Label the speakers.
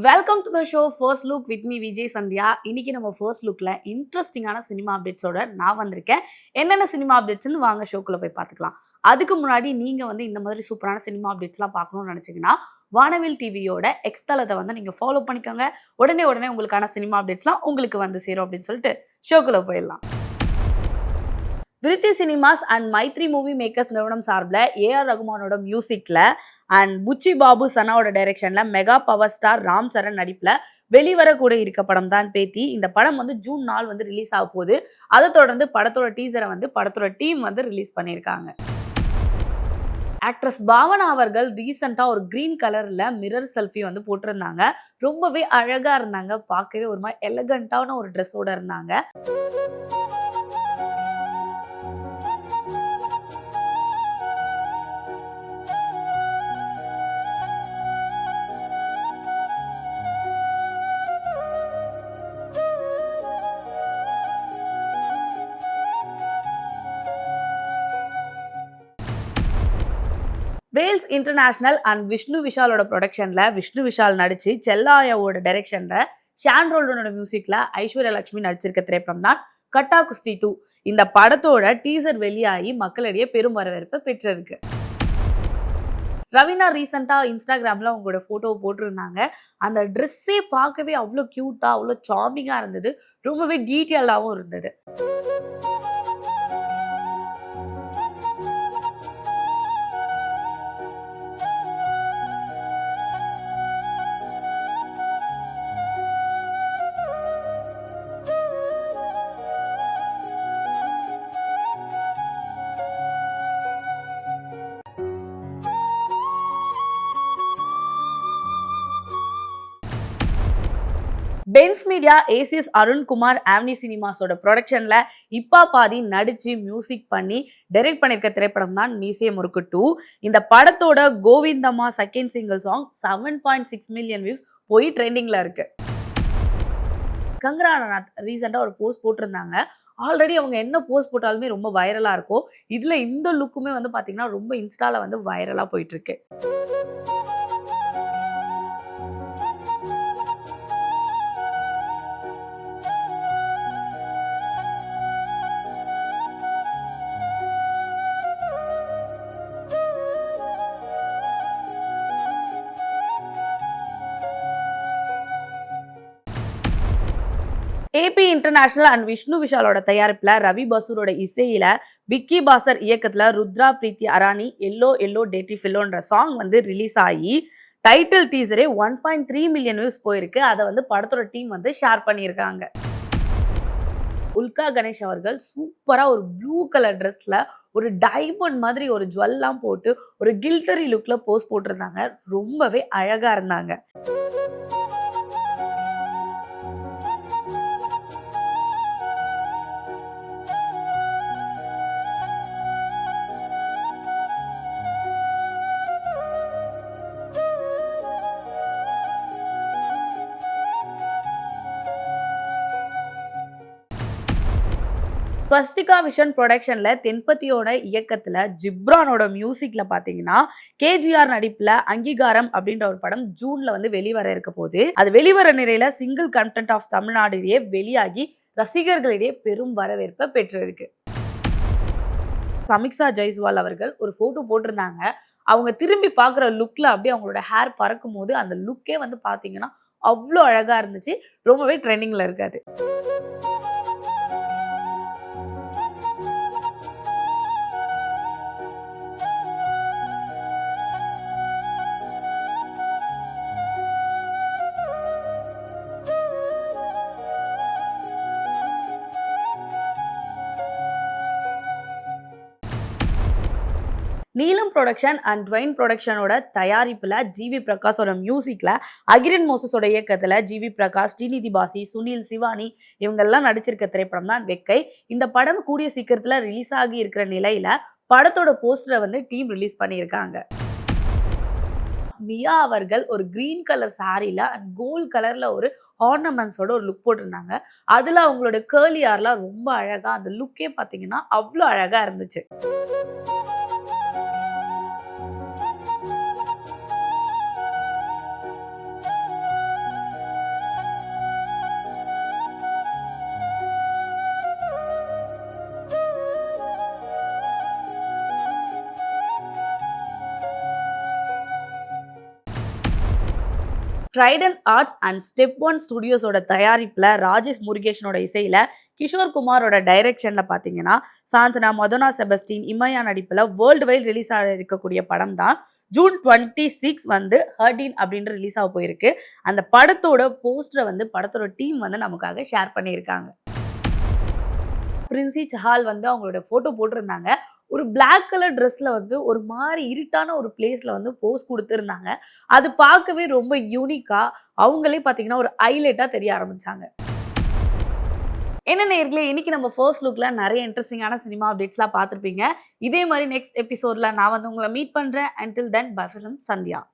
Speaker 1: Welcome to the show first look with me Vijay Sandhya. இன்னைக்கு நம்ம first லுக்ல இன்ட்ரெஸ்டிங்கான சினிமா அப்டேட்ஸோட நான் வந்திருக்கேன். என்னென்ன சினிமா அப்டேட்ஸ்னு வாங்க ஷோக்குள்ள போய் பார்த்துக்கலாம். அதுக்கு முன்னாடி நீங்க இந்த மாதிரி சூப்பரான சினிமா அப்டேட்ஸ்லாம் பார்க்கணும்னு நினைச்சீங்கன்னா வானவில் டிவியோட எக்ஸ் தளத்தை நீங்க ஃபாலோ பண்ணிக்கோங்க. உடனே உங்களுக்கான சினிமா அப்டேட்ஸ்லாம் உங்களுக்கு சேரும் அப்படின்னு சொல்லிட்டு ஷோக்குள்ள போயிடலாம். Vriddhi Cinemas and Mythri Movie Makers நிறுவனம் சார்பில் ஏஆர் ரகுமானோட மியூசிக்ல அண்ட் புச்சி பாபு சனாவோட டைரக்ஷன்ல mega power star Ram Charan நடிப்புல வெளிவரக்கூட இருக்க படம் தான் பேத்தி. இந்த படம் ஜூன் 4 ரிலீஸ் ஆக போகுது. அதை தொடர்ந்து படத்தோட டீசரை படத்தோட டீம் ரிலீஸ் பண்ணியிருக்காங்க. ஆக்ட்ரஸ் பாவனா அவர்கள் ரீசெண்டா ஒரு கிரீன் கலர்ல மிரர் செல்ஃபி போட்டிருந்தாங்க. ரொம்பவே அழகா இருந்தாங்க. பார்க்கவே ஒரு மாதிரி எலகண்டான ஒரு ட்ரெஸ்ஸோட இருந்தாங்க. வேல்ஸ் இன்டர்நேஷனல் அண்ட் விஷ்ணு விஷாலோட ப்ரொடக்ஷன்ல விஷ்ணு விஷால் நடிச்சு செல்லாயாவோட டைரக்ஷன்ல ஷான் ரோல்டனோட மியூசிக்ல ஐஸ்வர்யா லட்சுமி நடிச்சிருக்க திரைப்படம் தான் கட்டா குஸ்தி 2. இந்த படத்தோட டீசர் வெளியாகி மக்களிடையே பெரும் வரவேற்பு பெற்றிருக்கு. ரவீனா ரீசெண்டா இன்ஸ்டாகிராம்ல அவங்களோட போட்டோவை போட்டிருந்தாங்க. அந்த ட்ரெஸ்ஸே பார்க்கவே அவ்வளோ கியூட்டா அவ்வளோ சார்மிங்கா இருந்தது. ரொம்பவே டீட்டெயில்டாகவும் இருந்தது. பென்ஸ் மீடியா ஏசிஎஸ் அருண்குமார் ஆம்னி சினிமாஸோட ப்ரொடக்ஷன்ல இப்பா பாதி நடிச்சு மியூசிக் பண்ணி டைரக்ட் பண்ணிருக்க திரைப்படம் தான் மீசே முறுக்கு 2. இந்த படத்தோட Govindamma second single song 7.6 million views போய் ட்ரெண்டிங்ல இருக்கு. கங்கரானாத் ரீசெண்டா ஒரு போஸ்ட் போட்டிருந்தாங்க. ஆல்ரெடி அவங்க என்ன போஸ்ட் போட்டாலுமே ரொம்ப வைரலா இருக்கும். இதுல இந்த லுக்குமே பாத்தீங்கன்னா ரொம்ப இன்ஸ்டால வைரலா போயிட்டு இருக்கு. ஏபி இன்டர்நேஷனல் அண்ட் விஷ்ணு விஷாலோட தயாரிப்புல ரவி பசூரோட இசையில விக்கி பாசர் இயக்கத்துல ருத்ரா பிரீத்தி அரானி எல்லோ எல்லோ டேட்டி ஃபில்லோன்ற சாங் ரிலீஸ் ஆகி டைட்டில் டீசரே 1.3 மில்லியன் வியூஸ் போயிருக்கு. அதை படத்தோட டீம் ஷேர் பண்ணியிருக்காங்க. உல்கா கணேஷ் அவர்கள் சூப்பரா ஒரு ப்ளூ கலர் ட்ரெஸ்ல ஒரு டைமண்ட் மாதிரி ஒரு ஜுவல்லாம் போட்டு ஒரு கில்டரி லுக்ல போஸ்ட் போட்டிருந்தாங்க. ரொம்பவே அழகா இருந்தாங்க. ஸ்வஸ்திகா விஷன் ப்ரொடக்ஷன்ல தென்பத்தியோட இயக்கத்துல ஜிப்ரானோட மியூசிக்ல பாத்தீங்கன்னா கேஜிஆர் நடிப்புல அங்கீகாரம் அப்படின்ற ஒரு படம் ஜூன்ல வெளிவர இருக்க போது. அது வெளிவர நிலையில சிங்கிள் கண்டென்ட் ஆஃப் தமிழ்நாடுலேயே வெளியாகி ரசிகர்களிடையே பெரும் வரவேற்பை பெற்றிருக்கு. சமிக்ஷா ஜெய்ஸ்வால் அவர்கள் ஒரு போட்டோ போட்டிருந்தாங்க. அவங்க திரும்பி பார்க்குற லுக்ல அப்படியே அவங்களோட ஹேர் பறக்கும் போது அந்த லுக்கே பாத்தீங்கன்னா அவ்வளோ அழகா இருந்துச்சு. ரொம்பவே ட்ரெண்டிங்ல இருக்காது. நீலம் ப்ரொடக்ஷன் அண்ட் ட்வைன் ப்ரொடக்ஷனோட தயாரிப்புல ஜிவி பிரகாஷோட மியூசிக்ல அகிரன் மோசஸோட இயக்கத்துல ஜிவி பிரகாஷ், ஸ்ரீநிதி பாசி, சுனில், சிவானி இவங்கெல்லாம் நடிச்சிருக்க திரைப்படம் தான் வெக்கை. இந்த படம் கூடிய சீக்கிரத்துல ரிலீஸ் ஆகி இருக்கிற நிலையில படத்தோட போஸ்டரை டீம் ரிலீஸ் பண்ணியிருக்காங்க. மியா அவர்கள் ஒரு கிரீன் கலர் சாரில அண்ட் கோல்ட் கலர்ல ஒரு ஆர்னமெண்ட்ஸோட ஒரு லுக் போட்டிருந்தாங்க. அதுல அவங்களோட கேர்லி ஹேர்லாம் ரொம்ப அழகா, அந்த லுக்கே பாத்தீங்கன்னா அவ்வளோ அழகா இருந்துச்சு. Trident arts and step one ஸ்டுடியோஸோட தயாரிப்பில் ராஜேஷ் முருகேஷனோட இசையில் கிஷோர் குமாரோட டைரக்ஷன்ல பாத்தீங்கன்னா சாந்தனா, மதோனா செபஸ்டின், இமயா நடிப்புல வேர்ல்டு வைட் ரிலீஸ் ஆக இருக்கக்கூடிய படம் தான் ஜூன் 26 வந்து ஹர்டீன் அப்படின்ற ரிலீஸ் ஆக போயிருக்கு. அந்த படத்தோட போஸ்டரை வந்து படத்தோட டீம் வந்து நமக்காக ஷேர் பண்ணியிருக்காங்க. பிரின்சி சஹால் வந்து அவங்களோட போட்டோ போட்டிருந்தாங்க. ஒரு பிளாக் கலர் ட்ரெஸ்ல வந்து ஒரு மாதிரி இருட்டான ஒரு பிளேஸ்ல வந்து போஸ் கொடுத்துருந்தாங்க. அது பார்க்கவே ரொம்ப யூனிக்கா அவங்களே பார்த்தீங்கன்னா ஒரு ஹைலைட்டா தெரிய ஆரம்பிச்சாங்க. என்ன நேயர்களே, இன்னைக்கு நம்ம ஃபர்ஸ்ட் லுக்ல நிறைய இன்ட்ரெஸ்டிங்கான சினிமா அப்டேட்ஸ்லாம் பார்த்துருப்பீங்க. இதே மாதிரி நெக்ஸ்ட் எபிசோட்ல நான் வந்து உங்களை மீட் பண்றேன். Until then, bye from Sandhya.